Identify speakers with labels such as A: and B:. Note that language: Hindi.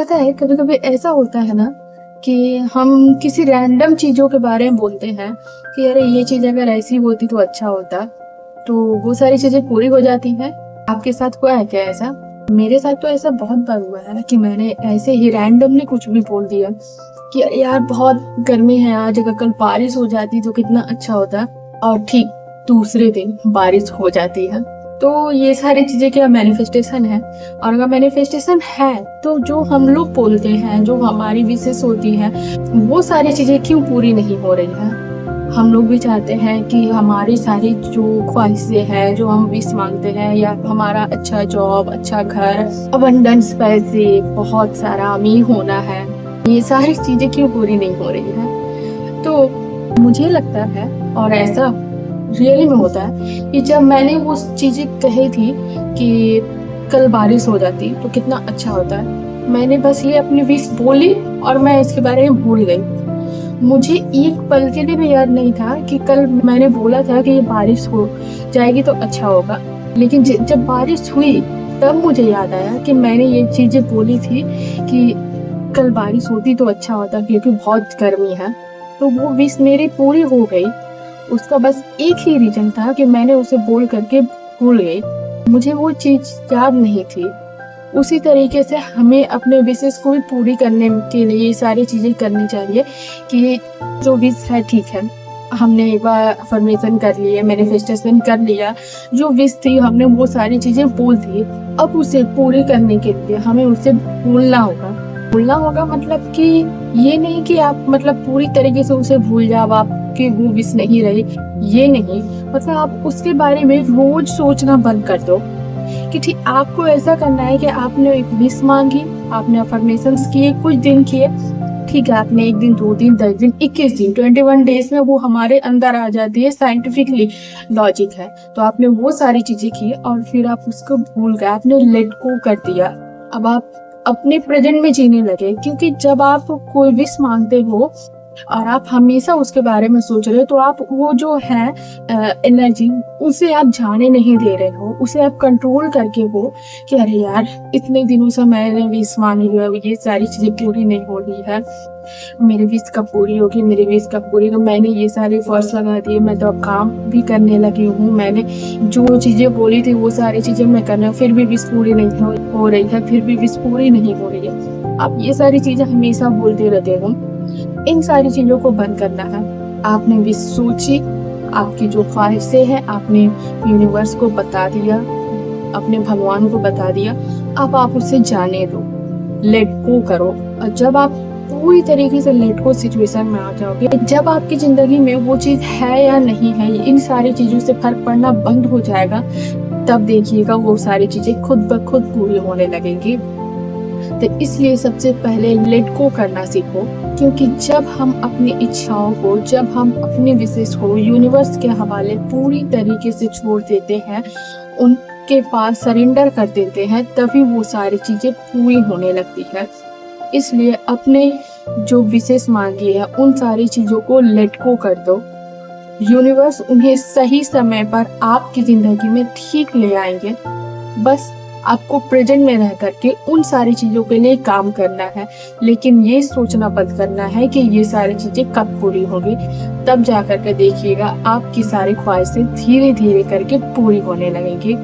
A: पता है कभी-कभी ऐसा होता है ना कि हम किसी रैंडम चीज़ों के बारे में बोलते हैं कि अरे ये चीज़ अगर ऐसी होती तो अच्छा होता, तो वो सारी चीज़ें पूरी हो जाती हैं। आपके साथ हुआ है क्या ऐसा? मेरे साथ तो ऐसा बहुत बार हुआ है कि मैंने ऐसे ही रैंडमली कुछ भी बोल दिया कि अरे यार बहुत गर्मी है आज, अगर कल बारिश हो जाती तो कितना अच्छा होता, और ठीक दूसरे दिन बारिश हो जाती है। तो ये सारी चीज़ें क्या मैनिफेस्टेशन है? और अगर मैनिफेस्टेशन है तो जो हम लोग बोलते हैं, जो हमारी विशेष होती है, वो सारी चीज़ें क्यों पूरी नहीं हो रही है? हम लोग भी चाहते हैं कि हमारी सारी जो ख्वाहिशें हैं, जो हम विश मांगते हैं, या हमारा अच्छा जॉब, अच्छा घर, अबंडेंस पैसे, बहुत सारा अमीर होना है, ये सारी चीज़ें क्यों पूरी नहीं हो रही है? तो मुझे लगता है, और ऐसा रियली में होता है, कि जब मैंने वो चीज़ें कही थी कि कल बारिश हो जाती तो कितना अच्छा होता है, मैंने बस ये अपनी विश बोली और मैं इसके बारे में भूल गई। मुझे एक पल के लिए भी याद नहीं था कि कल मैंने बोला था कि ये बारिश हो जाएगी तो अच्छा होगा। लेकिन जब बारिश हुई तब मुझे याद आया कि मैंने ये चीज़ें बोली थी कि कल बारिश होती तो अच्छा होता, क्योंकि बहुत गर्मी है। तो वो विश मेरी पूरी हो गई। उसका बस एक ही रीज़न था कि मैंने उसे बोल करके भूल गई। मुझे वो चीज़ याद नहीं थी। उसी तरीके से हमें अपने विशेष को भी पूरी करने के लिए ये सारी चीज़ें करनी चाहिए कि जो विश है ठीक है, हमने एक बार अफ़र्मेशन कर ली है, मैनिफेस्टेशन कर लिया, जो विश थी हमने वो सारी चीज़ें बोल दी। अब उसे पूरी करने के लिए हमें उसे भूलना होगा। भूलना होगा मतलब कि ये नहीं कि आप मतलब पूरी तरीके से उसे भूल जाओ, आपकी वो विश नहीं रही, ये नहीं। मतलब आप उसके बारे में रोज़ सोचना बंद कर दो कि ठीक आपको ऐसा करना है कि आपने एक विश मांगी, आपने अफर्मेशंस किए, कुछ दिन किए, ठीक है, आपने 1 दिन, 2 दिन, 10 दिन, 21 दिन, 21 डेज़ में वो हमारे अंदर आ जाती है, साइंटिफिकली लॉजिक है। तो आपने वो सारी चीज़ें की और फिर आप उसको भूल गए, आपने लेट गो कर दिया। अब आप अपने प्रेज़ेंट में जीने लगे, क्योंकि जब आप कोई विश मांगते हो और आप हमेशा उसके बारे में सोच रहे हो, तो आप वो जो है एनर्जी, उसे आप जाने नहीं दे रहे हो, उसे आप कंट्रोल करके हो कि अरे यार इतने दिनों से मैंने विश मांगी है, ये सारी चीज़ें पूरी नहीं हो रही है, मेरी विश कब पूरी होगी, मेरी विश कब पूरी होगी, मैंने ये सारे एफर्ट्स लगा दिए, मैं तो अब काम भी करने लगी हूँ, मैंने जो चीज़ें बोली थी वो सारी चीज़ें मैं कर रही हूँ, फिर भी विश पूरी नहीं हो रही है, फिर भी विश पूरी नहीं हो रही है। आप ये सारी चीज़ें हमेशा बोलते रहते हो। इन सारी चीज़ों को बंद करना है। आपने विश सोची, आपकी जो ख्वाहिशें हैं आपने यूनिवर्स को बता दिया, अपने भगवान को बता दिया, अब आप उसे जाने दो, लेट गो करो। और जब आप पूरी तरीके से लेट गो सिचुएशन में आ जाओगे, जब आपकी ज़िंदगी में वो चीज़ है या नहीं है, इन सारी चीज़ों से फ़र्क पड़ना बंद हो जाएगा, तब देखिएगा वो सारी चीज़ें खुद ब खुद पूरी होने लगेंगी। तो इसलिए सबसे पहले लेट गो करना सीखो, क्योंकि जब हम अपनी इच्छाओं को, जब हम अपने विशेष को यूनिवर्स के हवाले पूरी तरीके से छोड़ देते हैं, उनके पास सरेंडर कर देते हैं, तभी वो सारी चीज़ें पूरी होने लगती है। इसलिए अपने जो विशेष मांगी है उन सारी चीज़ों को लेट गो कर दो। यूनिवर्स उन्हें सही समय पर आपकी ज़िंदगी में ठीक ले आएंगे। बस आपको प्रेजेंट में रह करके उन सारी चीज़ों के लिए काम करना है, लेकिन ये सोचना बंद करना है कि ये सारी चीज़ें कब पूरी होगी। तब जा कर के देखिएगा आपकी सारी ख्वाहिशें धीरे धीरे करके पूरी होने लगेंगी।